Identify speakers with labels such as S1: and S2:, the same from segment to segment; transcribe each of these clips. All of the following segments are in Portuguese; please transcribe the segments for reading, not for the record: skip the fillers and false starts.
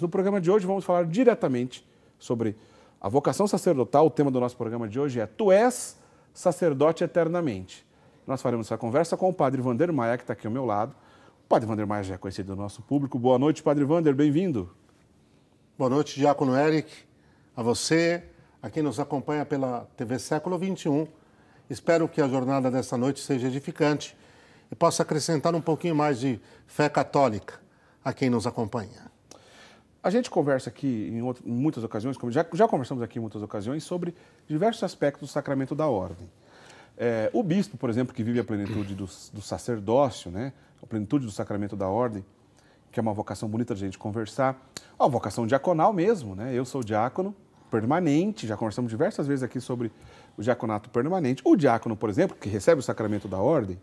S1: No programa de hoje vamos falar diretamente sobre a vocação sacerdotal. O tema do nosso programa de hoje é Tu és sacerdote eternamente. Nós faremos essa conversa com o Padre Wander Maia, que está aqui ao meu lado. O Padre Wander Maia já é conhecido do nosso público. Boa noite, Padre Wander, bem-vindo.
S2: Boa noite, Diácono Eric, a você, a quem nos acompanha pela TV Século XXI. Espero que a jornada dessa noite seja edificante e possa acrescentar um pouquinho mais de fé católica a quem nos acompanha.
S1: A gente conversa aqui em muitas ocasiões, como já conversamos aqui em muitas ocasiões, sobre diversos aspectos do sacramento da ordem. O bispo, por exemplo, que vive a plenitude do sacerdócio, né? A plenitude do sacramento da ordem, que é uma vocação bonita de a gente conversar, a vocação diaconal mesmo, né? Eu sou diácono permanente, já conversamos diversas vezes aqui sobre o diaconato permanente. O diácono, por exemplo, que recebe o sacramento da ordem,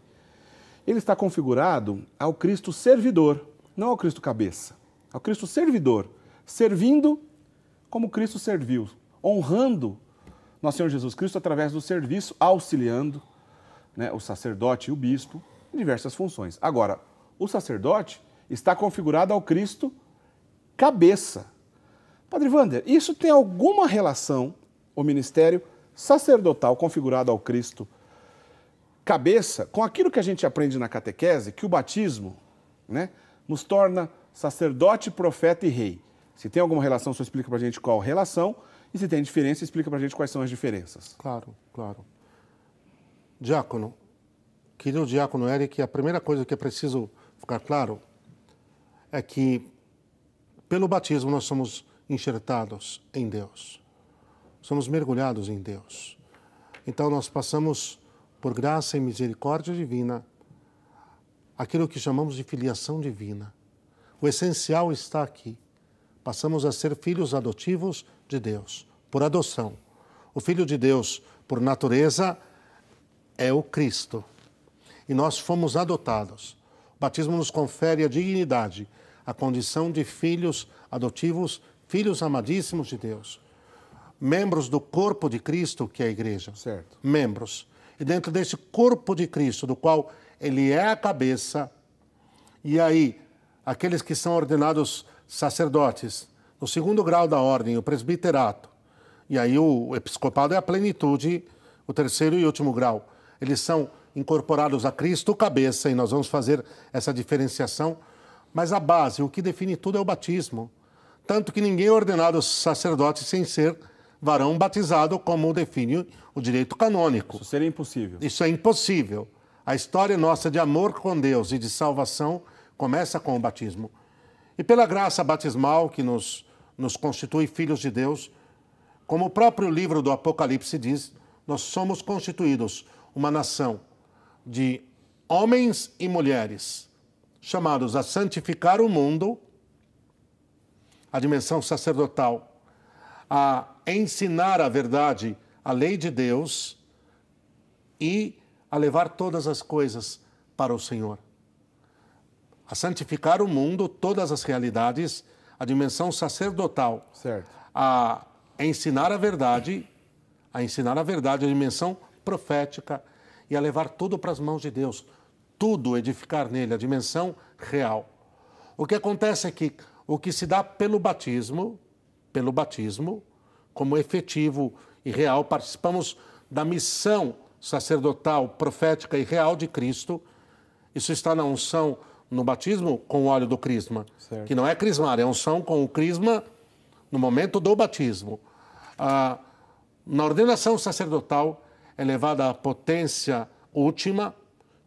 S1: ele está configurado ao Cristo servidor, não ao Cristo cabeça, ao Cristo servidor, servindo como Cristo serviu, honrando nosso Senhor Jesus Cristo através do serviço, auxiliando, né, o sacerdote e o bispo em diversas funções. Agora, o sacerdote está configurado ao Cristo cabeça. Padre Wander, isso tem alguma relação, o ministério sacerdotal configurado ao Cristo cabeça, com aquilo que a gente aprende na catequese, que o batismo, né, nos torna sacerdote, profeta e rei? Se tem alguma relação, só explica pra gente qual relação, e se tem diferença, explica pra gente quais são as diferenças.
S2: Claro, claro. Diácono, querido Diácono Eric, a primeira coisa que é preciso ficar claro é que pelo batismo nós somos enxertados em Deus. Somos mergulhados em Deus. Então nós passamos por graça e misericórdia divina aquilo que chamamos de filiação divina. O essencial está aqui. Passamos a ser filhos adotivos de Deus, por adoção. O Filho de Deus, por natureza, é o Cristo. E nós fomos adotados. O batismo nos confere a dignidade, a condição de filhos adotivos, filhos amadíssimos de Deus. Membros do corpo de Cristo, que é a igreja.
S1: Certo.
S2: Membros. E dentro desse corpo de Cristo, do qual ele é a cabeça, e aí, aqueles que são ordenados sacerdotes, no segundo grau da ordem, o presbiterato, e aí o episcopado é a plenitude, o terceiro e último grau. Eles são incorporados a Cristo, cabeça, e nós vamos fazer essa diferenciação, mas a base, o que define tudo é o batismo. Tanto que ninguém é ordenado sacerdote sem ser varão batizado, como define o direito canônico.
S1: Isso seria impossível.
S2: Isso é impossível. A história nossa de amor com Deus e de salvação começa com o batismo. E pela graça batismal que nos constitui filhos de Deus, como o próprio livro do Apocalipse diz, nós somos constituídos uma nação de homens e mulheres chamados a santificar o mundo, a dimensão sacerdotal, a ensinar a verdade, a lei de Deus e a levar todas as coisas para o Senhor. A santificar o mundo, todas as realidades, a dimensão sacerdotal.
S1: Certo.
S2: A ensinar a verdade, a dimensão profética e a levar tudo para as mãos de Deus. Tudo edificar nele, a dimensão real. O que acontece é que o que se dá pelo batismo, como efetivo e real, participamos da missão sacerdotal, profética e real de Cristo. Isso está na unção no batismo com o óleo do crisma,
S1: certo,
S2: que não é crismar, é unção com o crisma no momento do batismo. Na ordenação sacerdotal é levada à potência última,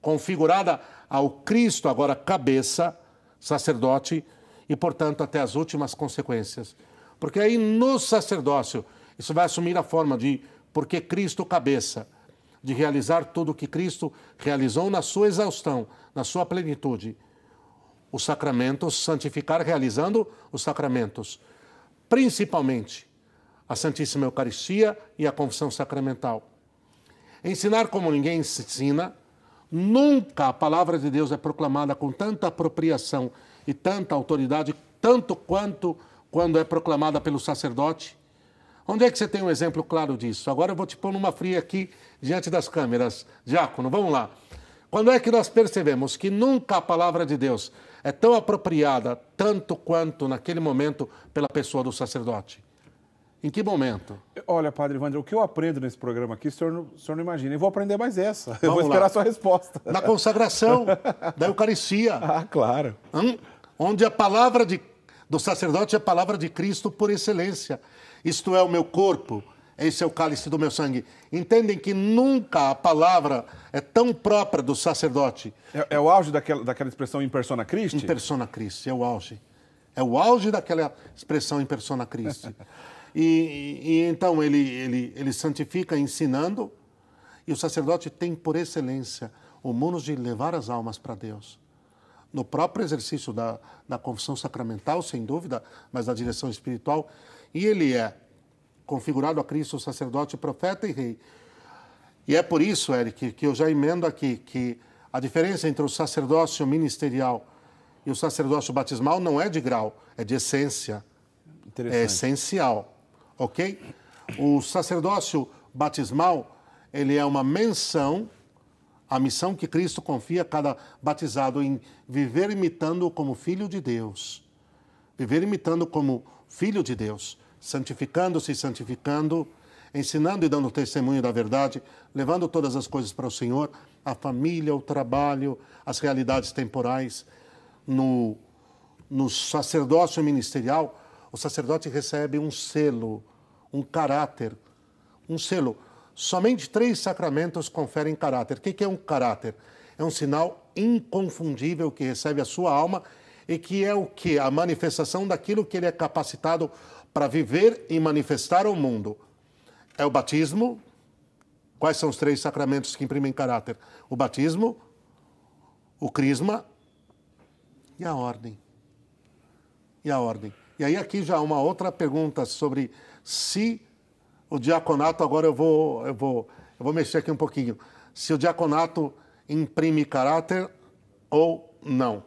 S2: configurada ao Cristo, agora cabeça, sacerdote, e, portanto, até as últimas consequências. Porque aí, no sacerdócio, isso vai assumir a forma de, porque Cristo cabeça, de realizar tudo o que Cristo realizou na sua exaustão, na sua plenitude. Os sacramentos, santificar realizando os sacramentos. Principalmente a Santíssima Eucaristia e a confissão sacramental. Ensinar como ninguém ensina. Nunca a palavra de Deus é proclamada com tanta apropriação e tanta autoridade, tanto quanto quando é proclamada pelo sacerdote. Onde é que você tem um exemplo claro disso? Agora eu vou te pôr numa fria aqui, diante das câmeras. Diácono, vamos lá. Quando é que nós percebemos que nunca a palavra de Deus é tão apropriada, tanto quanto naquele momento, pela pessoa do sacerdote? Em que momento?
S1: Olha, Padre Wander, o que eu aprendo nesse programa aqui, o senhor não imagina. Eu vou aprender mais essa. Eu
S2: Vamos
S1: vou esperar
S2: lá.
S1: a sua resposta.
S2: Na consagração da Eucaristia.
S1: Ah, claro.
S2: Onde a palavra do sacerdote é a palavra de Cristo por excelência. Isto é o meu corpo, esse é o cálice do meu sangue. Entendem que nunca a palavra é tão própria do sacerdote.
S1: É o auge daquela expressão in persona Christi?
S2: In persona Christi, é o auge. É o auge daquela expressão in persona Christi. E então ele santifica ensinando, e o sacerdote tem por excelência o munus de levar as almas para Deus. No próprio exercício da confissão sacramental, sem dúvida, mas da direção espiritual, e ele é configurado a Cristo, sacerdote, profeta e rei. E é por isso, Eric, que eu já emendo aqui que a diferença entre o sacerdócio ministerial e o sacerdócio batismal não é de grau, é de essência. É essencial. Ok? O sacerdócio batismal, ele é uma menção à missão que Cristo confia a cada batizado em viver imitando como filho de Deus. Viver imitando como filho de Deus, santificando-se e santificando, ensinando e dando testemunho da verdade, levando todas as coisas para o Senhor, a família, o trabalho, as realidades temporais. No sacerdócio ministerial, o sacerdote recebe um selo, um caráter, um selo. Somente 3 sacramentos conferem caráter. O que é um caráter? É um sinal inconfundível que recebe a sua alma e que é o quê? A manifestação daquilo que ele é capacitado para viver e manifestar ao mundo. É o batismo. Quais são os 3 sacramentos que imprimem caráter? O batismo, o crisma e a ordem. E a ordem. E aí aqui já uma outra pergunta sobre se o diaconato, agora eu vou mexer aqui um pouquinho, se o diaconato imprime caráter ou não.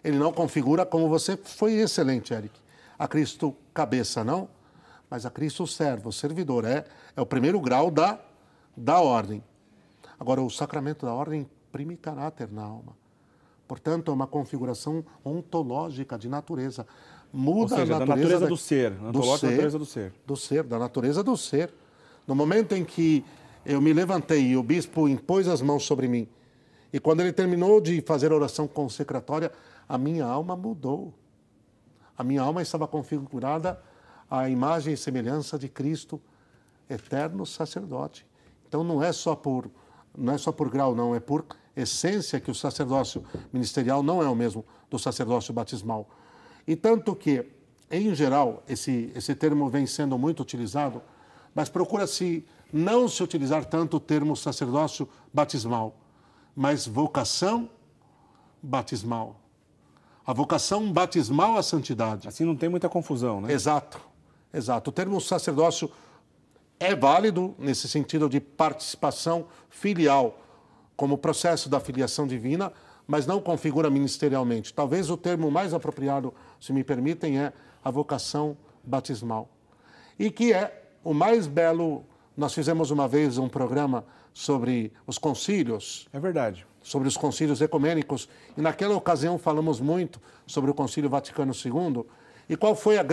S2: Ele não configura, como você foi excelente, Eric, a Cristo cabeça, não, mas a Cristo servo, servidor, é o primeiro grau da ordem. Agora, o sacramento da ordem imprime caráter na alma. Portanto, é uma configuração ontológica de natureza. Muda, ou seja,
S1: da natureza do ser. Ontológica da natureza do ser.
S2: Do ser, da natureza do ser. No momento em que eu me levantei e o bispo impôs as mãos sobre mim, e quando ele terminou de fazer a oração consecratória, a minha alma mudou. A minha alma estava configurada à imagem e semelhança de Cristo, eterno sacerdote. Então não é só por grau, não, é por essência que o sacerdócio ministerial não é o mesmo do sacerdócio batismal. E tanto que, em geral, esse termo vem sendo muito utilizado, mas procura-se não se utilizar tanto o termo sacerdócio batismal, mas vocação batismal. A vocação batismal à santidade.
S1: Assim não tem muita confusão, né?
S2: Exato, exato. O termo sacerdócio é válido nesse sentido de participação filial, como processo da filiação divina, mas não configura ministerialmente. Talvez o termo mais apropriado, se me permitem, é a vocação batismal. E que é o mais belo. Nós fizemos uma vez um programa sobre os concílios.
S1: É verdade.
S2: Sobre os concílios ecumênicos. E naquela ocasião falamos muito sobre o Concílio Vaticano II. E qual foi o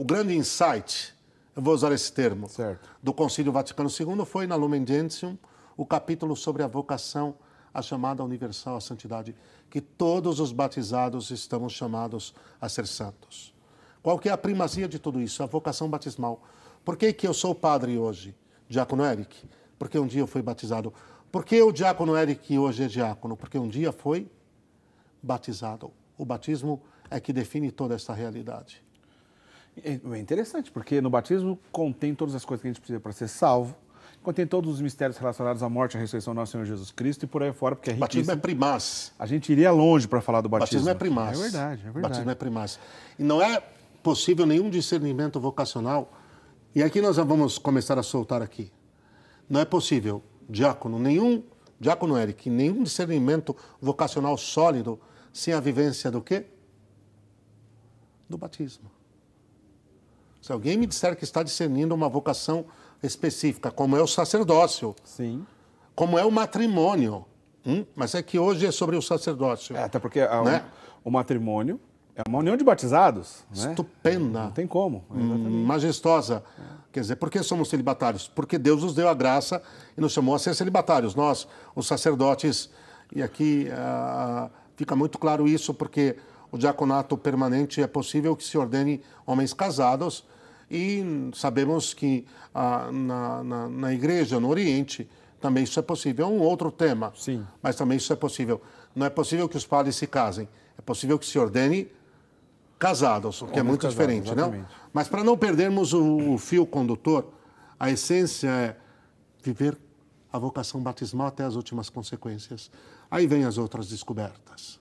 S2: grande insight, eu vou usar esse termo,
S1: certo,
S2: do Concílio Vaticano II? Foi na Lumen Gentium, o capítulo sobre a vocação, a chamada universal à santidade, que todos os batizados estamos chamados a ser santos. Qual que é a primazia de tudo isso? A vocação batismal. Por que eu sou padre hoje, diácono Eric? Porque um dia eu fui batizado. Por que o diácono Eric hoje é diácono? Porque um dia foi batizado. O batismo é que define toda essa realidade.
S1: É interessante, porque no batismo contém todas as coisas que a gente precisa para ser salvo, contém todos os mistérios relacionados à morte e à ressurreição do nosso Senhor Jesus Cristo e por aí fora, porque é riquíssimo.
S2: Batismo é primaz.
S1: A gente iria longe para falar do batismo.
S2: Batismo é primaz.
S1: É verdade, é verdade.
S2: Batismo é primaz. E não é possível nenhum discernimento vocacional. E aqui nós já vamos começar a soltar aqui. Não é possível, diácono Eric, nenhum discernimento vocacional sólido sem a vivência do quê? Do batismo. Se alguém me disser que está discernindo uma vocação específica, como é o sacerdócio,
S1: Sim.
S2: como é o matrimônio. Mas é que hoje é sobre o sacerdócio.
S1: Até porque
S2: né?
S1: o matrimônio é uma união de batizados. Né?
S2: Estupenda.
S1: Não tem como.
S2: Majestosa. Quer dizer, por que somos celibatários? Porque Deus nos deu a graça e nos chamou a ser celibatários. Nós, os sacerdotes, e aqui fica muito claro isso, porque o diaconato permanente é possível que se ordene homens casados e sabemos que na igreja, no Oriente, também isso é possível. É um outro tema,
S1: Sim.
S2: mas também isso é possível. Não é possível que os padres se casem, é possível que se ordene casados, o que é muito diferente, não? Mas para não perdermos o fio condutor, a essência é viver a vocação batismal até as últimas consequências. Aí vem as outras descobertas.